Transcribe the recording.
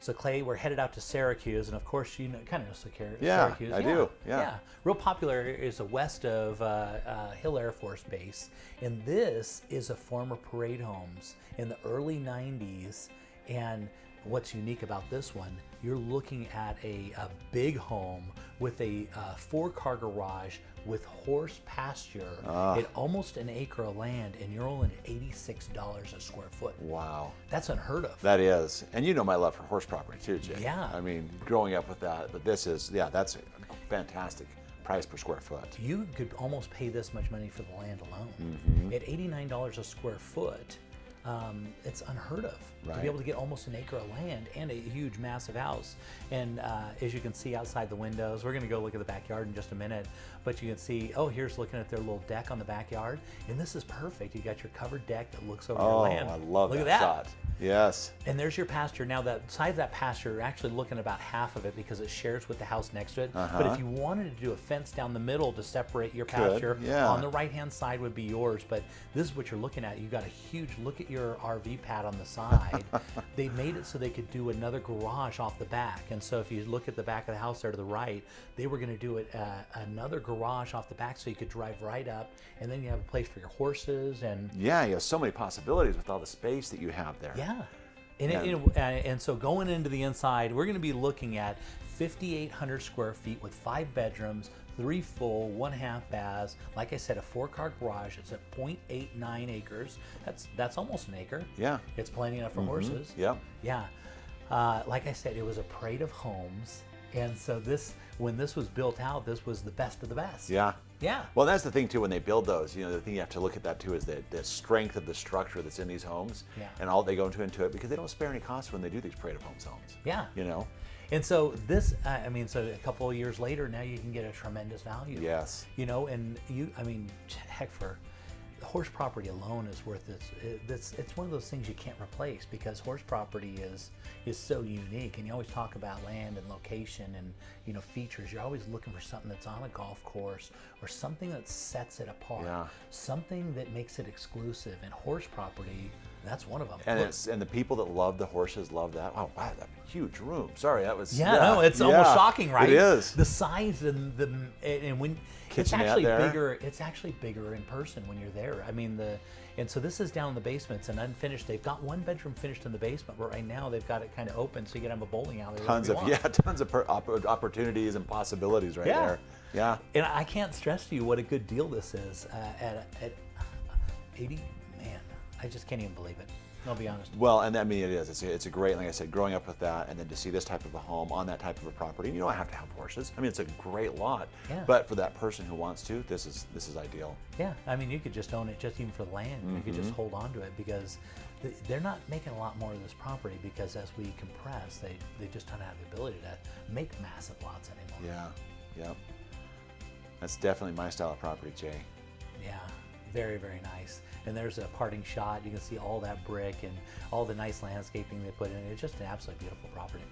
So Clay, we're headed out to Syracuse, and of course you know, kind of know Syracuse. Yeah, I do. Yeah. Real popular is west of Hill Air Force Base, and this is a former parade homes in the early '90s. And what's unique about this one, you're looking at a big home with a 4-car garage with horse pasture at almost an acre of land, and you're only at $86 a square foot. Wow. That's unheard of. That is. And you know my love for horse property too, Jay. Yeah. I mean, growing up with that, but this is, yeah, that's a fantastic price per square foot. You could almost pay this much money for the land alone. At $89 a square foot, it's unheard of to be able to get almost an acre of land and a huge, massive house. And as you can see outside the windows, we're going to go look at the backyard in just a minute, but you can see, oh, here's looking at their little deck on the backyard, and this is perfect. You got your covered deck that looks over your land. Oh, I love Look that at that shot. Yes. And there's your pasture. Now, that side of that pasture, you're actually looking at about half of it because it shares with the house next to it. But if you wanted to do a fence down the middle to separate your pasture, on the right-hand side would be yours. But this is what you're looking at. You got a huge, look at your RV pad on the side. They made it so they could do another garage off the back. And so if you look at the back of the house there to the right, they were going to do it another garage off the back so you could drive right up. And then you have a place for your horses. And yeah, you have so many possibilities with all the space that you have there. Yeah. And so going into the inside, we're going to be looking at 5,800 square feet with 5 bedrooms, 3 full, 1 half baths. Like I said, a 4-car garage. It's at 0.89 acres. That's almost an acre. Yeah. It's plenty enough for horses. Yeah. Yeah. Like I said, it was a parade of homes. And so when this was built out, this was the best of the best. Yeah. Yeah. Well, that's the thing too, when they build those, you know, the thing you have to look at that too is the strength of the structure that's in these homes and all they go into it, because they don't spare any cost when they do these parade of homes. Yeah. You know? And so this, I mean, so a couple of years later, now you can get a tremendous value. Yes. You know, and I mean, heck, for horse property alone is worth it. It's one of those things you can't replace, because horse property is so unique. And you always talk about land and location and, you know, features. You're always looking for something that's on a golf course or something that sets it apart, something that makes it exclusive. And horse property, that's one of them. And and the people that love the horses love that. Oh wow, that huge room. Sorry, that was no, it's almost shocking, right? It is. The size and when it's actually bigger. It's actually bigger in person when you're there. I mean and so this is down in the basement. It's an unfinished. They've got 1 bedroom finished in the basement, but right now they've got it kind of open, so you can have a bowling alley. Tons of opportunities and possibilities right there. Yeah. And I can't stress to you what a good deal this is at 80. Man, I just can't even believe it. I'll be honest. Well, and I mean it is. It's a great, like I said, growing up with that, and then to see this type of a home on that type of a property. You don't have to have horses. I mean, it's a great lot. Yeah. But for that person who wants to, this is ideal. Yeah. I mean, you could just own it just even for the land. You could just hold on to it, because they're not making a lot more of this property, because as we compress, they just don't have the ability to make massive lots anymore. Yeah. Yep. That's definitely my style of property, Jay. Yeah. Very, very nice. And there's a parting shot. You can see all that brick and all the nice landscaping they put in. It's just an absolutely beautiful property.